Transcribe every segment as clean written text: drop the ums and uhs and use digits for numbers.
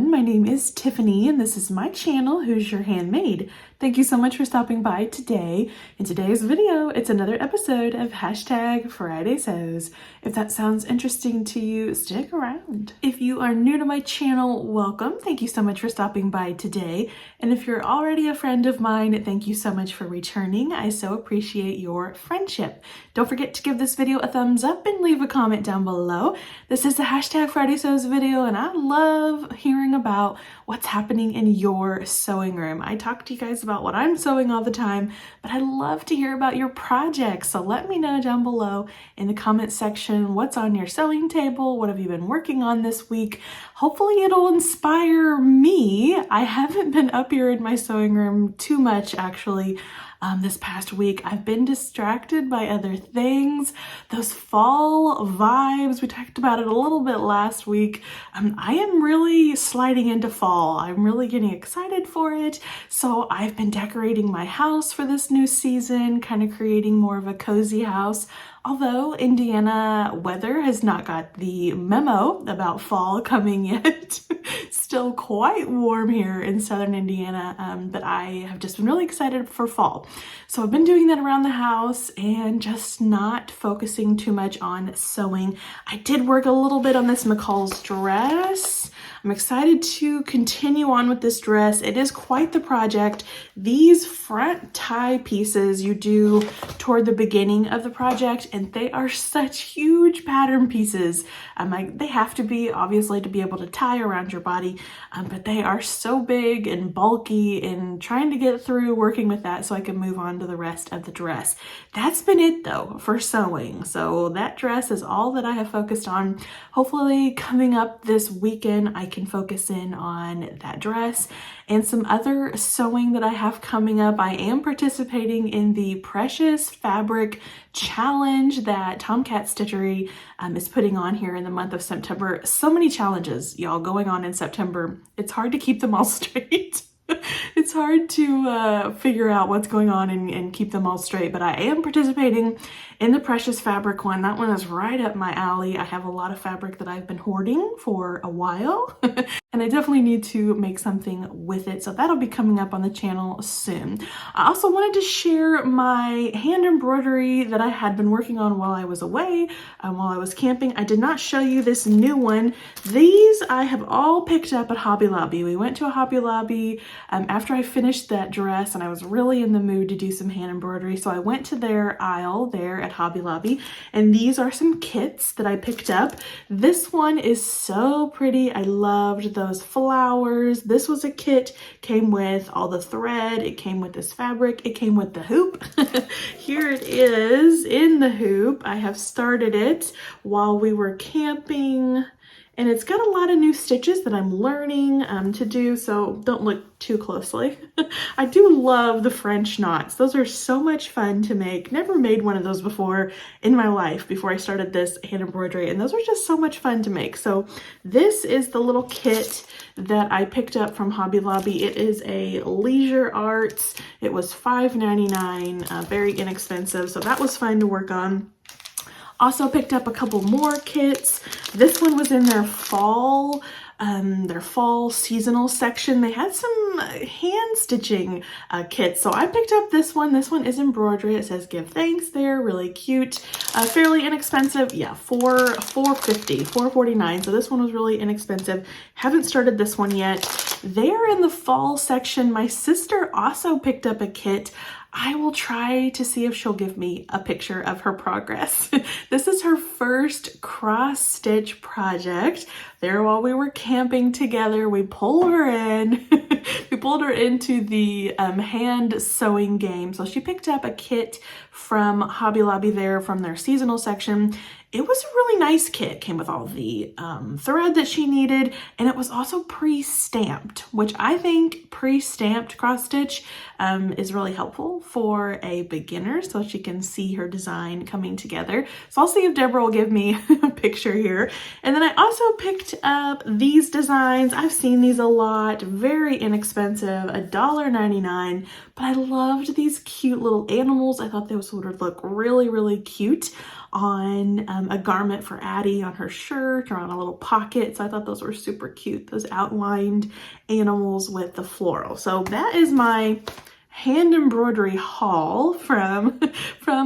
everyone, my name is Tiffany and this is my channel, Who's Your Handmade. Thank you so much for stopping by today. In today's video, it's another episode of #Friday Sews. If that sounds interesting to you, stick around. If you are new to my channel, welcome. Thank you so much for stopping by today. And if you're already a friend of mine, thank you so much for returning. I so appreciate your friendship. Don't forget to give this video a thumbs up and leave a comment down below. This is the #Friday Sews video and I love hearing about what's happening in your sewing room. I talk to you guys about what I'm sewing all the time, but I love to hear about your projects. So let me know down below in the comment section what's on your sewing table, what have you been working on this week. Hopefully it'll inspire me. I haven't been up here in my sewing room too much actually. This past week, I've been distracted by other things. Those fall vibes, we talked about it a little bit last week. I am really sliding into fall. I'm really getting excited for it. So I've been decorating my house for this new season, kind of creating more of a cozy house. Although Indiana weather has not got the memo about fall coming yet. Still quite warm here in southern Indiana, but I have just been really excited for fall. So I've been doing that around the house and just not focusing too much on sewing. I did work a little bit on this McCall's dress. I'm excited to continue on with this dress. It is quite the project. These front tie pieces you do toward the beginning of the project, and they are such huge pattern pieces. They have to be, obviously, to be able to tie around your body, but they are so big and bulky, and trying to get through working with that so I can move on to the rest of the dress. That's been it though for sewing. So that dress is all that I have focused on. Hopefully coming up this weekend, I can focus in on that dress and some other sewing that I have coming up. I am participating in the Precious Fabric Challenge that Tomcat Stitchery is putting on here in the month of September. So many challenges, y'all, going on in September. It's hard to keep them all straight. It's hard to figure out what's going on and keep them all straight, but I am participating in the Precious Fabric one. That one is right up my alley. I have a lot of fabric that I've been hoarding for a while, and I definitely need to make something with it, so that'll be coming up on the channel soon. I also wanted to share my hand embroidery that I had been working on while I was away, while I was camping. I did not show you this new one. These I have all picked up at Hobby Lobby. We went to a Hobby Lobby after I finished that dress and I was really in the mood to do some hand embroidery, so I went to their aisle there at Hobby Lobby, and these are some kits that I picked up. This one is so pretty. I loved those flowers. This was a kit, came with all the thread, it came with this fabric, it came with the hoop. Here it is in the hoop. I have started it while we were camping, and it's got a lot of new stitches that I'm learning to do, so don't look too closely. I do love the French knots. Those are so much fun to make. Never made one of those before in my life before I started this hand embroidery, and those are just so much fun to make. So this is the little kit that I picked up from Hobby Lobby. It is a Leisure Arts. It was $5.99, very inexpensive, so that was fun to work on. Also picked up a couple more kits. This one was in their fall seasonal section. They had some hand stitching kits, so I picked up this one. This one is embroidery. It says "Give Thanks" there, really cute, fairly inexpensive. Yeah, $4.49. So this one was really inexpensive. Haven't started this one yet. There in the fall section, my sister also picked up a kit. I will try to see if she'll give me a picture of her progress. This is her first cross stitch project. There while we were camping together, we pulled her in. We pulled her into the hand sewing game. So she picked up a kit from Hobby Lobby there from their seasonal section. It was a really nice kit. Came with all the thread that she needed, and it was also pre-stamped, which I think pre-stamped cross stitch is really helpful for a beginner so she can see her design coming together. So I'll see if Deborah will give me a picture here. And then I also picked up these designs. I've seen these a lot, very inexpensive, $1.99, but I loved these cute little animals. I thought those would look really, really cute on a garment for Addie on her shirt or on a little pocket. So I thought those were super cute, those outlined animals with the floral. So that is my hand embroidery haul from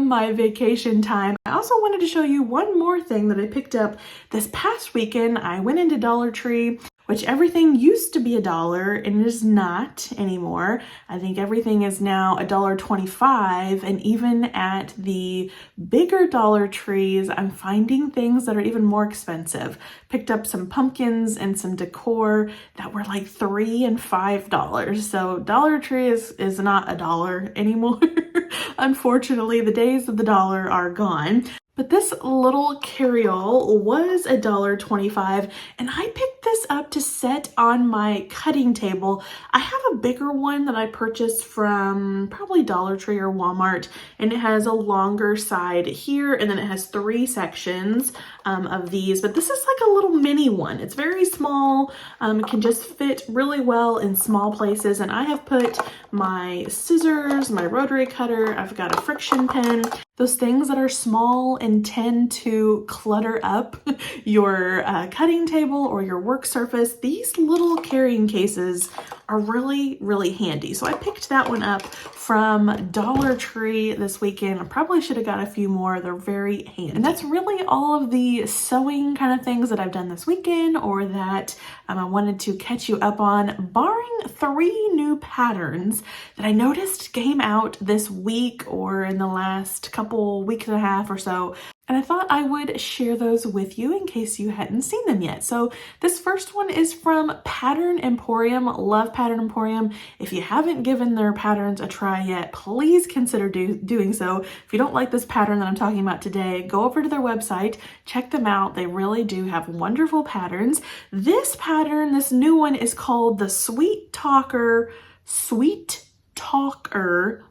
my vacation time. I also wanted to show you one more thing that I picked up this past weekend. I went into Dollar Tree, which everything used to be $1 and it is not anymore. I think everything is now $1.25, and even at the bigger Dollar Trees, I'm finding things that are even more expensive. Picked up some pumpkins and some decor that were like $3 and $5. So Dollar Tree is not $1 anymore. Unfortunately, the days of the dollar are gone. But this little carryall was $1.25, and I picked this up to set on my cutting table. I have a bigger one that I purchased from probably Dollar Tree or Walmart, and it has a longer side here, and then it has 3 sections of these, but this is like a little mini one. It's very small. It can just fit really well in small places, and I have put my scissors, my rotary cutter, I've got a friction pen, those things that are small and tend to clutter up your cutting table or your work surface. These little carrying cases are really, really handy. So I picked that one up from Dollar Tree this weekend. I probably should have got a few more. They're very handy. And that's really all of the sewing kind of things that I've done this weekend, or that I wanted to catch you up on, barring 3 new patterns that I noticed came out this week or in the last couple weeks and a half or so. And I thought I would share those with you in case you hadn't seen them yet. So this first one is from Pattern Emporium. Love Pattern Emporium. If you haven't given their patterns a try yet, please consider doing so. If you don't like this pattern that I'm talking about today, go over to their website, check them out. They really do have wonderful patterns. This pattern, this new one, is called the Sweet Talker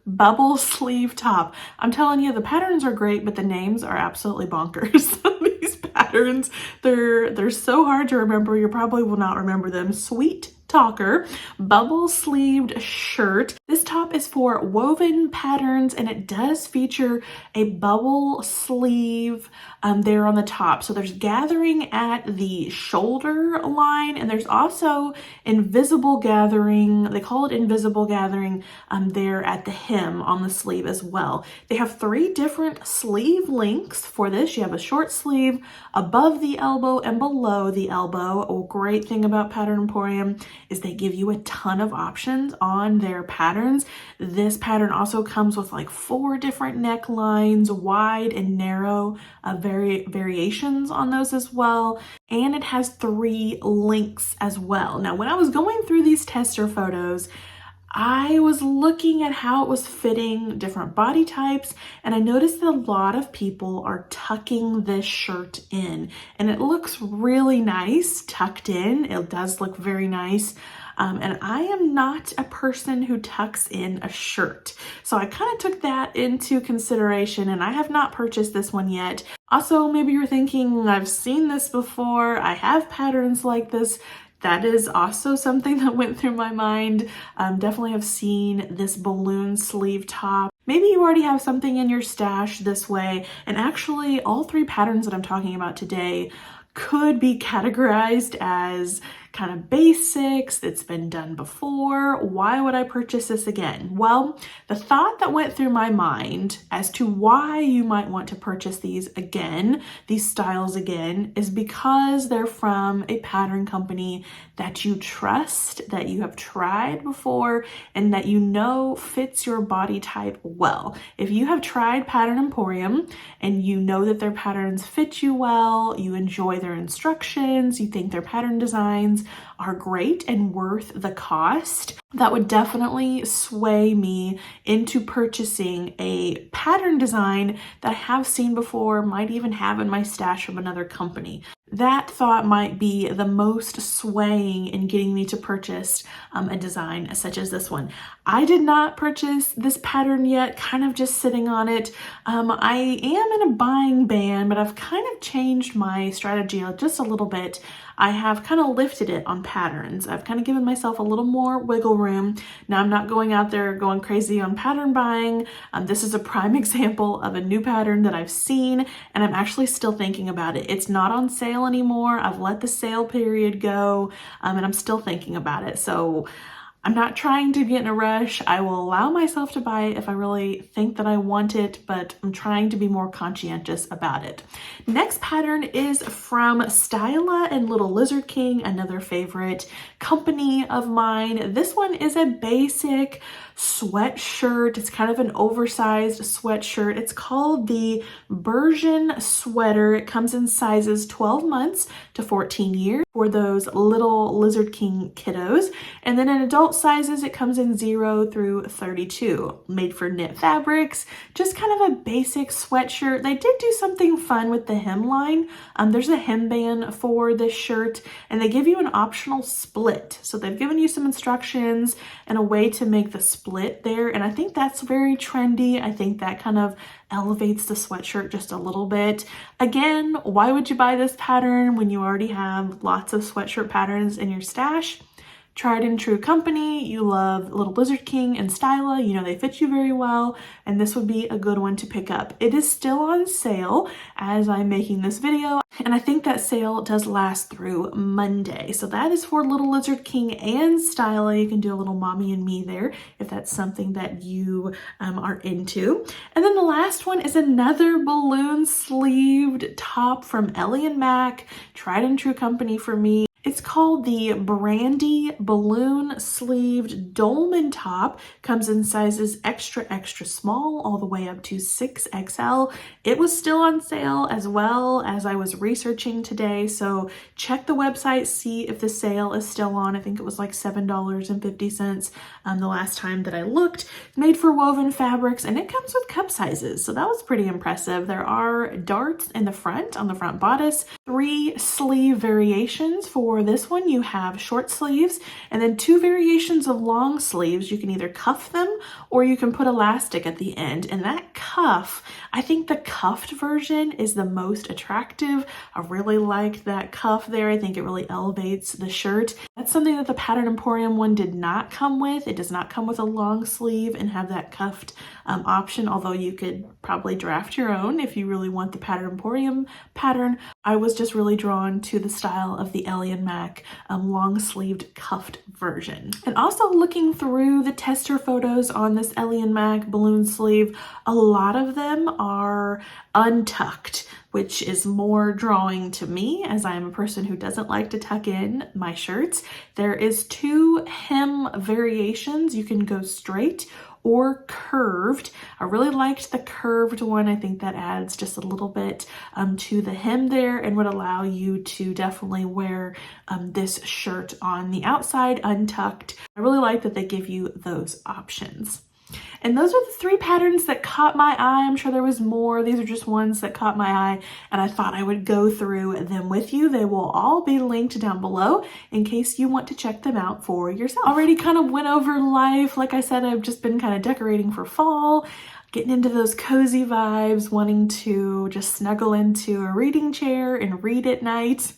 bubble sleeve top. I'm telling you, the patterns are great, but the names are absolutely bonkers. These patterns, they're so hard to remember. You probably will not remember them. Sweet Talker bubble sleeved shirt. This top is for woven patterns, and it does feature a bubble sleeve there on the top. So there's gathering at the shoulder line, and there's also invisible gathering. They call it invisible gathering there at the hem on the sleeve as well. They have 3 different sleeve lengths for this. You have a short sleeve, above the elbow, and below the elbow. A great thing about Pattern Emporium is they give you a ton of options on their patterns. This pattern also comes with like 4 different necklines, wide and narrow, variations on those as well. And it has 3 links as well. Now, when I was going through these tester photos, I was looking at how it was fitting different body types, and I noticed that a lot of people are tucking this shirt in, and it looks really nice tucked in. It does look very nice. And I am not a person who tucks in a shirt. So I kind of took that into consideration, and I have not purchased this one yet. Also, maybe you're thinking, I've seen this before. I have patterns like this. That is also something that went through my mind. Definitely have seen this balloon sleeve top. Maybe you already have something in your stash this way. And actually, all 3 patterns that I'm talking about today could be categorized as kind of basics. It's been done before. Why would I purchase this again? Well, the thought that went through my mind as to why you might want to purchase these again, these styles again, is because they're from a pattern company that you trust, that you have tried before, and that you know fits your body type well. If you have tried Pattern Emporium and you know that their patterns fit you well, you enjoy their instructions, you think their pattern designs are great and worth the cost, that would definitely sway me into purchasing a pattern design that I have seen before, might even have in my stash from another company. That thought might be the most swaying in getting me to purchase a design such as this one. I did not purchase this pattern yet, kind of just sitting on it. I am in a buying ban, but I've kind of changed my strategy just a little bit. I have kind of lifted it on patterns. I've kind of given myself a little more wiggle room. Now I'm not going out there going crazy on pattern buying. This is a prime example of a new pattern that I've seen, and I'm actually still thinking about it. It's not on sale anymore. I've let the sale period go, and I'm still thinking about it. So I'm not trying to get in a rush. I will allow myself to buy it if I really think that I want it, but I'm trying to be more conscientious about it. Next pattern is from Styla and Little Lizard King, another favorite company of mine. This one is a basic sweatshirt. It's kind of an oversized sweatshirt. It's called the Version Sweater. It comes in sizes 12 months to 14 years for those Little Lizard King kiddos. And then in adult sizes, it comes in 0 through 32. Made for knit fabrics, just kind of a basic sweatshirt. They did do something fun with the hemline. There's a hemband for this shirt, and they give you an optional split. So they've given you some instructions and a way to make the split there, and I think that's very trendy. I think that kind of elevates the sweatshirt just a little bit. Again, why would you buy this pattern when you already have lots of sweatshirt patterns in your stash? Tried and true company. You love Little Lizard King and Styla. You know they fit you very well, and this would be a good one to pick up. It is still on sale as I'm making this video, and I think that sale does last through Monday. So that is for Little Lizard King and Styla. You can do a little mommy and me there if that's something that you are into. And then the last one is another balloon sleeved top from Ellie and Mac. Tried and true company for me. It's called the Brandy Balloon Sleeved Dolman Top. Comes in sizes extra, extra small all the way up to 6XL. It was still on sale as well as I was researching today. So check the website, see if the sale is still on. I think it was like $7.50 the last time that I looked. Made for woven fabrics, and it comes with cup sizes. So that was pretty impressive. There are darts in the front, on the front bodice. 3 sleeve variations. For this one, you have short sleeves and then 2 variations of long sleeves. You can either cuff them or you can put elastic at the end. And that cuff, I think the cuffed version is the most attractive. I really like that cuff there. I think it really elevates the shirt. That's something that the Pattern Emporium one did not come with. It does not come with a long sleeve and have that cuffed option, although you could probably draft your own if you really want the Pattern Emporium pattern. I was just really drawn to the style of the Ellie and Mac long-sleeved cuffed version. And also looking through the tester photos on this Ellie and Mac balloon sleeve, a lot of them are untucked, which is more drawing to me as I am a person who doesn't like to tuck in my shirts. There is 2 hem variations. You can go straight or curved. I really liked the curved one. I think that adds just a little bit to the hem there and would allow you to definitely wear this shirt on the outside untucked. I really like that they give you those options. And those are the 3 patterns that caught my eye. I'm sure there was more. These are just ones that caught my eye, and I thought I would go through them with you. They will all be linked down below in case you want to check them out for yourself. Already kind of went over life. Like I said, I've just been kind of decorating for fall, getting into those cozy vibes, wanting to just snuggle into a reading chair and read at night.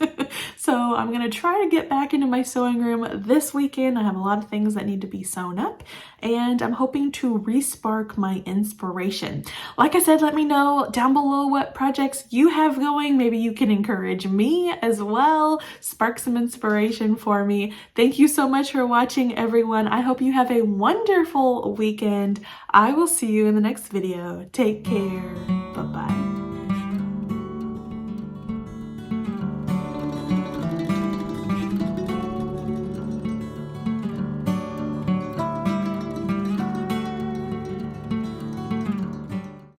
So I'm going to try to get back into my sewing room this weekend. I have a lot of things that need to be sewn up, and I'm hoping to re-spark my inspiration. Like I said, let me know down below what projects you have going. Maybe you can encourage me as well, spark some inspiration for me. Thank you so much for watching, everyone. I hope you have a wonderful weekend. I will see you in the next video. Take care. Bye-bye.